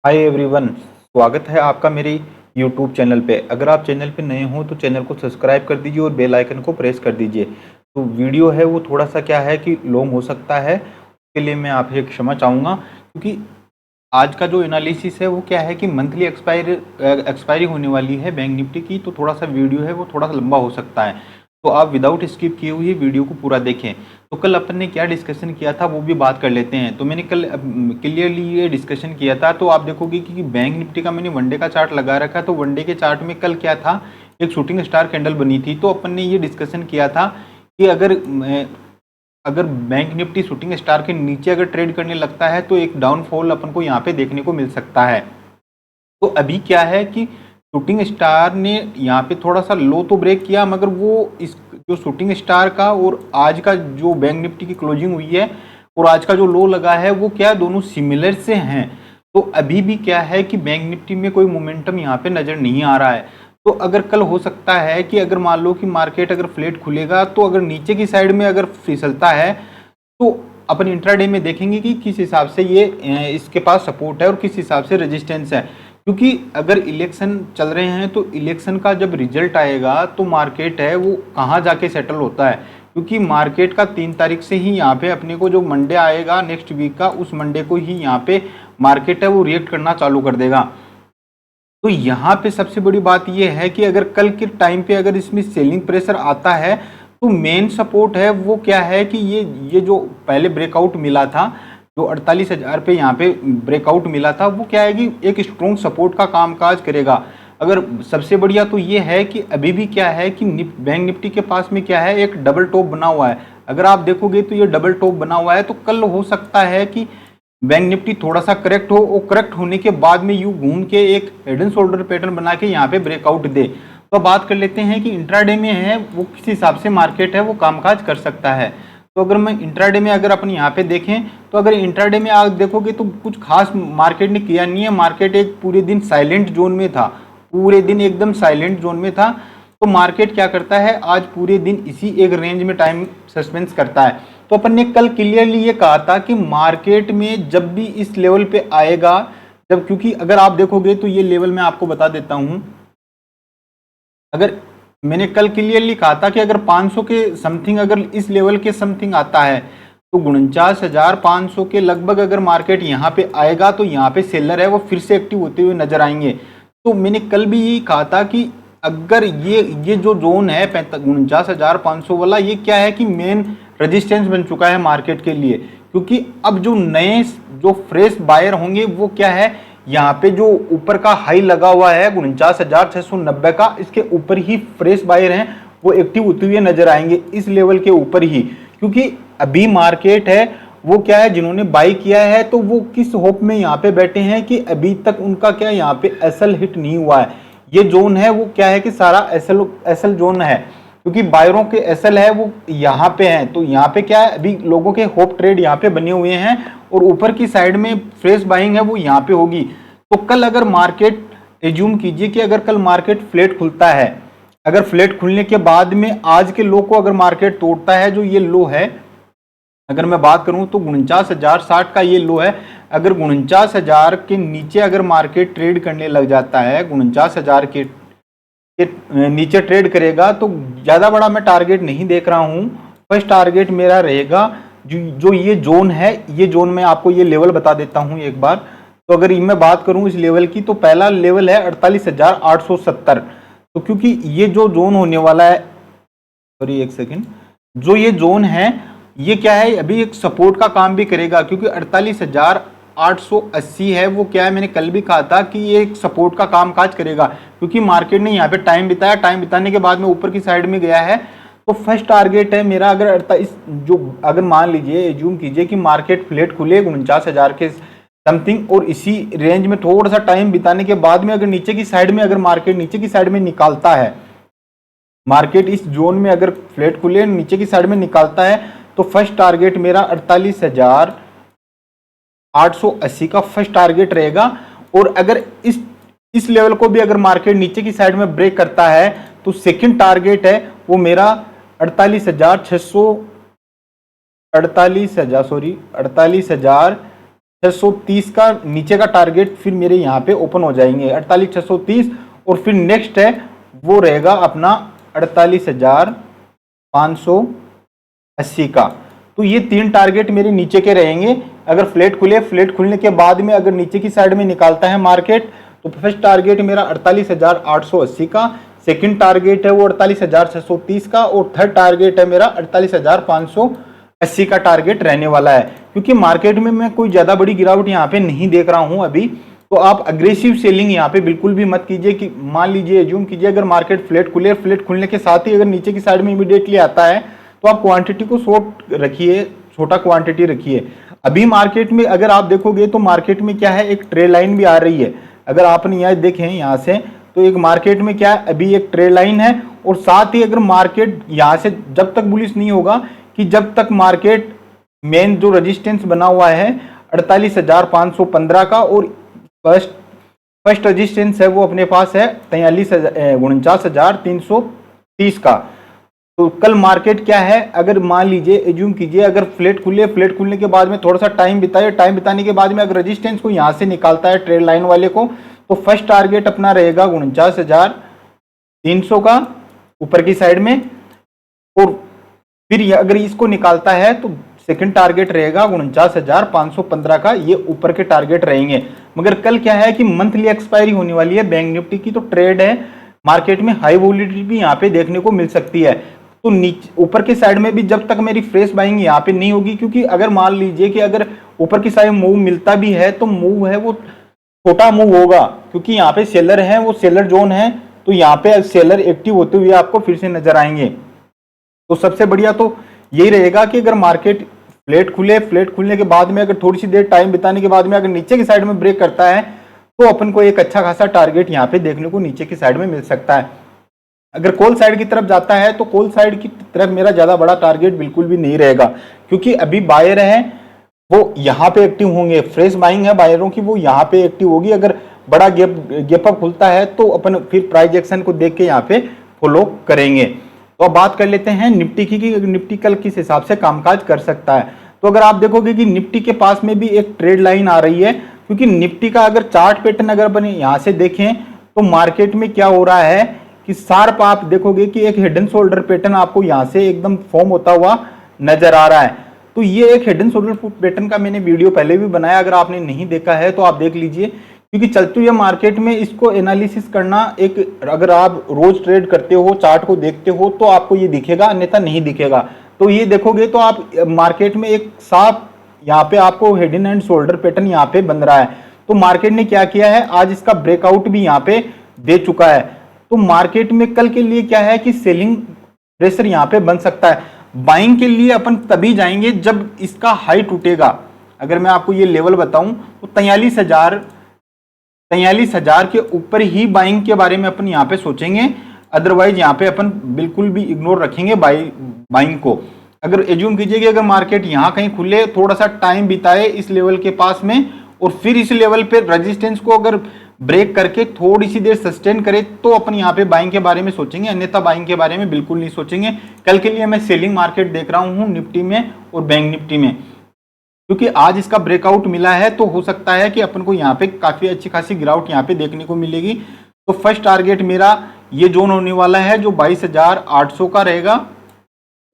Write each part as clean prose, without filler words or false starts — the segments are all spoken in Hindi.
हाय एवरीवन, स्वागत है आपका मेरे यूट्यूब चैनल पे। अगर आप चैनल पे नए हो तो चैनल को सब्सक्राइब कर दीजिए और बेल आइकन को प्रेस कर दीजिए। तो वीडियो है वो थोड़ा सा क्या है कि लॉन्ग हो सकता है, उसके लिए मैं आपसे क्षमा चाहूँगा, क्योंकि आज का जो एनालिसिस है वो क्या है कि मंथली एक्सपायरी होने वाली है बैंक निफ्टी की, तो थोड़ा सा वीडियो है वो थोड़ा सा लंबा हो सकता है। तो आप विदाउट स्किप किए हुए वीडियो को पूरा देखें। तो कल अपन ने क्या डिस्कशन किया था वो भी बात कर लेते हैं। तो मैंने कल क्लियरली ये डिस्कशन किया था, तो आप देखोगे कि बैंक निफ्टी का मैंने वनडे का चार्ट लगा रखा। तो वनडे के चार्ट में कल क्या था, एक शूटिंग स्टार कैंडल बनी थी। तो अपन ने ये डिस्कशन किया था कि अगर बैंक निफ्टी शूटिंग स्टार के नीचे अगर ट्रेड करने लगता है तो एक डाउनफॉल अपन को यहाँ पे देखने को मिल सकता है। तो अभी क्या है कि शूटिंग स्टार ने यहाँ पे थोड़ा सा लो तो ब्रेक किया, मगर वो इस जो शूटिंग स्टार का और आज का जो बैंक निफ्टी की क्लोजिंग हुई है और आज का जो लो लगा है वो क्या दोनों सिमिलर से हैं। तो अभी भी क्या है कि बैंक निफ्टी में कोई मोमेंटम यहाँ पे नजर नहीं आ रहा है। तो अगर कल हो सकता है कि अगर मान लो कि मार्केट अगर फ्लैट खुलेगा तो अगर नीचे की साइड में अगर फिसलता है तो अपन इंट्राडे में देखेंगे कि किस हिसाब से ये इसके पास सपोर्ट है और किस हिसाब से रेजिस्टेंस है। क्योंकि अगर इलेक्शन चल रहे हैं तो इलेक्शन का जब रिजल्ट आएगा तो मार्केट है वो कहाँ जाके सेटल होता है। क्योंकि मार्केट का 3 तारीख से ही यहाँ पे अपने को जो मंडे आएगा नेक्स्ट वीक का, उस मंडे को ही यहाँ पे मार्केट है वो रिएक्ट करना चालू कर देगा। तो यहाँ पे सबसे बड़ी बात यह है कि अगर कल के टाइम पे अगर इसमें सेलिंग प्रेशर आता है तो मेन सपोर्ट है वो क्या है कि ये जो पहले ब्रेकआउट मिला था, जो 48,000 पे यहाँ पे ब्रेकआउट मिला था, वो क्या है कि एक स्ट्रॉन्ग सपोर्ट का कामकाज करेगा। अगर सबसे बढ़िया तो ये है कि अभी भी क्या है कि बैंक निफ्टी के पास में क्या है एक डबल टॉप बना हुआ है। अगर आप देखोगे तो ये डबल टॉप बना हुआ है, तो कल हो सकता है कि बैंक निफ्टी थोड़ा सा करेक्ट हो और करेक्ट होने के बाद में यू घूम के एक हेड एंड शोल्डर पैटर्न बना के यहाँ पे ब्रेकआउट दे। तो बात कर लेते हैं कि इंट्राडे में है वो किस हिसाब से मार्केट है वो कामकाज कर सकता है। तो अगर मैं इंट्राडे में अगर अपन यहाँ पे देखें तो अगर इंट्राडे में आप देखोगे तो कुछ खास मार्केट ने किया नहीं है। मार्केट एक पूरे दिन साइलेंट जोन में था, पूरे दिन एकदम साइलेंट जोन में था। तो मार्केट क्या करता है आज पूरे दिन इसी एक रेंज में टाइम सस्पेंस करता है। तो अपन ने कल क्लियरली ये कहा था कि मार्केट में जब भी इस लेवल पे आएगा, जब क्योंकि अगर आप देखोगे तो ये लेवल मैं आपको बता देता हूं। अगर मैंने कल क्लियरली कहा था कि अगर 500 के समथिंग अगर इस लेवल के समथिंग आता है तो 49,500 के लगभग अगर मार्केट यहाँ पे आएगा तो यहाँ पे सेलर है वो फिर से एक्टिव होते हुए नजर आएंगे। तो मैंने कल भी यही कहा था कि अगर ये जो जोन है 49,500 वाला, ये क्या है कि मेन रेजिस्टेंस बन चुका है मार्केट के लिए। क्योंकि अब जो नए जो फ्रेश बायर होंगे वो क्या है, यहाँ पे जो ऊपर का हाई लगा हुआ है 49,690 का, इसके ऊपर ही फ्रेश बायर हैं वो एक्टिव होते हुए नजर आएंगे इस लेवल के ऊपर ही। क्योंकि अभी मार्केट है वो क्या है, जिन्होंने बाई किया है तो वो किस होप में यहाँ पे बैठे हैं कि अभी तक उनका क्या यहाँ पे एसएल हिट नहीं हुआ है। ये जोन है वो क्या है कि सारा एसएल जोन है, क्योंकि बायरों के एसएल है वो यहाँ पे हैं। तो यहाँ पे क्या है, अभी लोगों के होप ट्रेड यहाँ पे बने हुए हैं और ऊपर की साइड में फ्रेश बाइंग है वो यहाँ पे होगी। तो कल अगर मार्केट एज्यूम कीजिए कि अगर कल मार्केट फ्लैट खुलता है, अगर फ्लैट खुलने के बाद में आज के लो को अगर मार्केट तोड़ता है, जो ये लो है अगर मैं बात करूं तो 49,060 का ये लो है। अगर 49,000 के नीचे अगर मार्केट ट्रेड करने लग जाता है, 49,000 के नीचे ट्रेड करेगा, तो ज़्यादा बड़ा मैं टारगेट नहीं देख रहा हूं। फर्स्ट टारगेट मेरा रहेगा जो ये जोन है, ये जोन में आपको ये लेवल बता देता हूं एक बार। तो अगर मैं बात करूं इस लेवल की, तो पहला लेवल है 48,870। तो क्योंकि ये जो जोन होने वाला है, सॉरी एक सेकेंड, जो ये जोन है ये क्या है अभी एक सपोर्ट का काम भी करेगा। क्योंकि 48,880 है वो क्या है, मैंने कल भी कहा था कि ये एक सपोर्ट का काम काज करेगा। क्योंकि मार्केट ने यहाँ पे टाइम बिताया, टाइम बिताने के बाद में ऊपर की साइड में गया है। तो फर्स्ट टारगेट है मेरा, अगर 48 जो अगर मान लीजिए एज्यूम कीजिए कि मार्केट फ्लैट खुले 49,000 के समथिंग और इसी रेंज में थोड़ा सा टाइम बिताने के बाद में अगर नीचे की साइड में अगर मार्केट नीचे की साइड में निकालता है, मार्केट इस जोन में अगर फ्लैट खुले नीचे की साइड में निकालता है, तो फर्स्ट टारगेट मेरा 48,880 का फर्स्ट टारगेट रहेगा। और अगर इस लेवल को भी अगर मार्केट नीचे की साइड में ब्रेक करता है तो सेकंड टारगेट है वो मेरा 48,600 48,000 सॉरी 48,000 630 का नीचे का टारगेट फिर मेरे यहाँ पे ओपन हो जाएंगे 48,630, और फिर नेक्स्ट है वो रहेगा अपना 48,580 का। तो ये 3 टारगेट मेरे नीचे के रहेंगे। अगर फ्लैट खुले, फ्लैट खुलने के बाद में अगर नीचे की साइड में निकालता है मार्केट, तो फर्स्ट टारगेट मेरा 48,880 का, सेकंड टारगेट है वो 48,630 का, और थर्ड टारगेट है मेरा 48,580 का टारगेट रहने वाला है। क्योंकि मार्केट में मैं कोई ज्यादा बड़ी गिरावट यहाँ पे नहीं देख रहा हूं अभी, तो आप अग्रेसिव सेलिंग यहाँ पे बिल्कुल भी मत कीजिए। कि मान लीजिए, एज्यूम कीजिए अगर मार्केट फ्लैट खुले, फ्लैट खुलने के साथ ही अगर नीचे की साइड में इमीडिएटली आता है, तो आप क्वांटिटी को शॉर्ट रखिए, छोटा क्वांटिटी रखिए। अभी मार्केट में अगर आप देखोगे तो मार्केट में क्या है, एक ट्रेड लाइन भी आ रही है। अगर आपने यहाँ देखें यहाँ से, तो एक मार्केट में क्या है, अभी एक ट्रेड लाइन है, और साथ ही अगर मार्केट यहाँ से जब तक बुलिश नहीं होगा, कि जब तक मार्केट मेन जो रेजिस्टेंस बना हुआ है 48,515 का, और फर्स्ट रेजिस्टेंस है वो अपने पास है 49,330 का। तो कल मार्केट क्या है, अगर मान लीजिए एज्यूम कीजिए अगर फ्लैट खुले, फ्लैट खुलने के बाद में थोड़ा सा टाइम बिताए, टाइम बिताने के बाद में अगर रेजिस्टेंस को यहां से निकालता है ट्रेड लाइन वाले को, तो फर्स्ट टारगेट अपना रहेगा 49,300 का ऊपर की साइड में, और फिर अगर इसको निकालता है तो सेकंड टारगेट रहेगा 49,515 का। ये ऊपर के टारगेट रहेंगे। मगर कल क्या है कि मंथली एक्सपायरी होने वाली है बैंक निफ्टी की, तो ट्रेड है मार्केट में, हाई वोलेटिलिटी भी यहाँ पे देखने को मिल सकती है। तो नीचे ऊपर की साइड में भी जब तक मेरी फ्रेश बाइंग यहाँ पे नहीं होगी, क्योंकि अगर मान लीजिए कि अगर ऊपर की साइड मूव मिलता भी है, तो मूव है वो छोटा मूव होगा, क्योंकि यहाँ पे सेलर है, वो सेलर जोन है, तो यहाँ पे सेलर एक्टिव होते हुए आपको फिर से नजर आएंगे। तो सबसे बढ़िया तो यही रहेगा कि अगर मार्केट फ्लैट खुले, फ्लैट खुलने के बाद में अगर थोड़ी सी देर टाइम बिताने के बाद में अगर नीचे की साइड में ब्रेक करता है, तो अपन को एक अच्छा खासा टारगेट यहाँ पे देखने को नीचे की साइड में मिल सकता है। अगर कॉल साइड की तरफ जाता है, तो कॉल साइड की तरफ मेरा ज्यादा बड़ा टारगेट बिल्कुल भी नहीं रहेगा, क्योंकि अभी बायर है वो यहाँ पे एक्टिव होंगे, फ्रेश बाइंग है बायरों की, वो यहाँ पे एक्टिव होगी। अगर बड़ा गैप अप खुलता है, तो अपन फिर प्राइस एक्शन को देख के यहाँ पे फॉलो करेंगे। तो अब बात कर लेते हैं निफ्टी की, कि निफ्टी कल किस हिसाब से कामकाज कर सकता है। तो अगर आप देखोगे कि निफ्टी के पास में भी एक ट्रेड लाइन आ रही है, क्योंकि निफ्टी का अगर चार्ट पैटर्न अगर अपन यहाँ से देखें, तो मार्केट में क्या हो रहा है कि शार्प आप देखोगे कि एक हिडन शोल्डर पैटर्न आपको यहाँ से एकदम फॉर्म होता हुआ नजर आ रहा है। तो ये एक हिडन शोल्डर पैटर्न का मैंने वीडियो पहले भी बनाया, अगर आपने नहीं देखा है तो आप देख लीजिए, क्योंकि चलते हुए मार्केट में इसको एनालिसिस करना एक, अगर आप रोज ट्रेड करते हो, चार्ट को देखते हो, तो आपको ये दिखेगा, अन्यथा नहीं दिखेगा। तो ये देखोगे तो आप मार्केट में एक साफ यहाँ पे आपको हेड एंड शोल्डर पैटर्न यहाँ पे बन रहा है। तो मार्केट ने क्या किया है, आज इसका ब्रेकआउट भी यहाँ पे दे चुका है। तो मार्केट में कल के लिए क्या है कि सेलिंग प्रेशर यहाँ पे बन सकता है। बाइंग के लिए अपन तभी जाएंगे जब इसका हाई टूटेगा। अगर मैं आपको ये लेवल बताऊं तो 43,000 के ऊपर ही बाइंग के बारे में अपन यहाँ पे सोचेंगे, अदरवाइज यहाँ पे अपन बिल्कुल भी इग्नोर रखेंगे बाइंग को। अगर एज्यूम कीजिए कि अगर मार्केट यहाँ कहीं खुले, थोड़ा सा टाइम बिताए इस लेवल के पास में, और फिर इस लेवल पे रेजिस्टेंस को अगर ब्रेक करके थोड़ी सी देर सस्टेन करे, तो अपन यहाँ पे बाइंग के बारे में सोचेंगे, अन्यथा बाइंग के बारे में बिल्कुल नहीं सोचेंगे। कल के लिए मैं सेलिंग मार्केट देख रहा हूँ निफ्टी में और बैंक निफ्टी में, क्योंकि आज इसका ब्रेकआउट मिला है, तो हो सकता है कि अपन को यहाँ पे काफी अच्छी खासी गिरावट यहाँ पे देखने को मिलेगी। तो फर्स्ट टारगेट मेरा ये जोन होने वाला है जो 22,800 का रहेगा,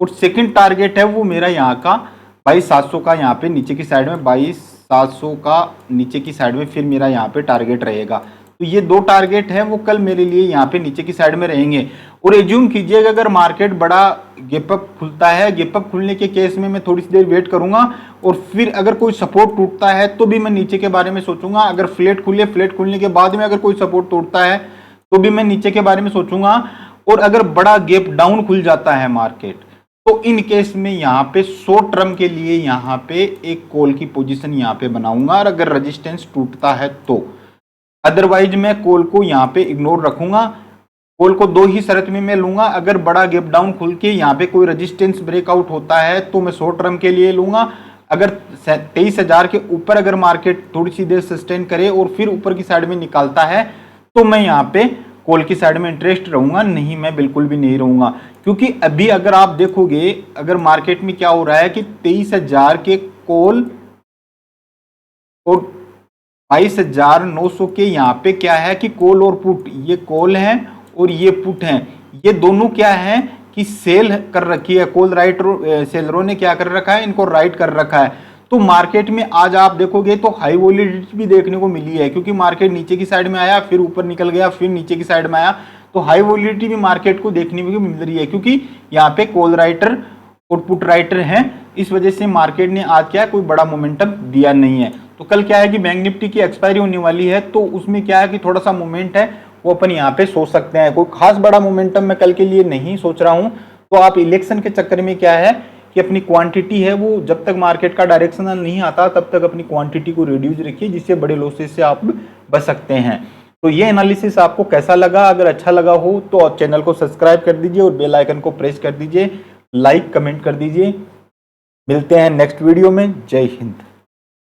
और सेकंड टारगेट है वो मेरा यहाँ का 22,700 का, यहाँ पे नीचे की साइड में 22,700 का नीचे की साइड में फिर मेरा यहाँ पे टारगेट रहेगा। तो ये दो टारगेट है वो कल मेरे लिए यहाँ पे नीचे की साइड में रहेंगे। और एज्यूम कीजिएगा अगर मार्केट बड़ा गैप अप खुलता है, गैप अप खुलने के केस में मैं थोड़ी सी देर वेट करूंगा, और फिर अगर कोई सपोर्ट टूटता है तो भी मैं नीचे के बारे में सोचूंगा। अगर फ्लैट खुले, फ्लैट खुलने के बाद में अगर कोई सपोर्ट टूटता है तो भी मैं नीचे के बारे में सोचूंगा। और अगर बड़ा गैप डाउन खुल जाता है मार्केट, तो इन केस में यहाँ पे शॉर्ट टर्म के लिए यहाँ पे एक कॉल की पोजीशन यहाँ पे बनाऊंगा, और अगर रेजिस्टेंस टूटता है तो, अदरवाइज मैं कॉल को यहाँ पे इग्नोर रखूंगा। कॉल को दो ही शर्त में मैं लूंगा, अगर बड़ा गैप डाउन खुल के यहाँ पे कोई रेजिस्टेंस ब्रेकआउट होता है तो मैं शॉर्ट टर्म के लिए लूंगा। अगर 23,000 के ऊपर अगर मार्केट थोड़ी सी देर सस्टेन करे और फिर ऊपर की साइड में निकालता है, तो मैं यहाँ पे कॉल की साइड में इंटरेस्ट रहूंगा, नहीं मैं बिल्कुल भी नहीं रहूंगा। क्योंकि अभी अगर आप देखोगे अगर मार्केट में क्या हो रहा है कि 23,000 के कॉल और 22,900 के यहाँ पे क्या है कि कॉल और पुट, ये कॉल है और ये पुट है, ये दोनों क्या है कि सेल कर रखी है। कॉल राइटर सेलरों ने क्या कर रखा है, इनको राइट कर रखा है। तो मार्केट में आज आप देखोगे तो हाई वॉलीडिटी भी देखने को मिली है, क्योंकि मार्केट नीचे की साइड में आया, फिर ऊपर निकल गया, फिर नीचे की साइड में आया। तो हाई वॉलीडिटी भी मार्केट को देखने को मिल रही है, क्योंकि यहाँ पे कॉल राइटर और पुट राइटर हैं। इस वजह से मार्केट ने आज क्या कोई बड़ा मोमेंटम दिया नहीं है। तो कल क्या है कि बैंक निफ्टी की एक्सपायरी होने वाली है, तो उसमें क्या है कि थोड़ा सा मोमेंट है वो अपन यहाँ पे सोच सकते हैं। कोई खास बड़ा मोमेंटम मैं कल के लिए नहीं सोच रहा हूँ। तो आप इलेक्शन के चक्कर में क्या है कि अपनी क्वांटिटी है वो जब तक मार्केट का डायरेक्शनल नहीं आता तब तक अपनी क्वांटिटी को रिड्यूस रखिए, जिससे बड़े लॉसेस से आप बच सकते हैं। तो ये एनालिसिस आपको कैसा लगा? अगर अच्छा लगा हो तो चैनल को सब्सक्राइब कर दीजिए और बेल आइकन को प्रेस कर दीजिए, लाइक कमेंट कर दीजिए। मिलते हैं नेक्स्ट वीडियो में। जय हिंद।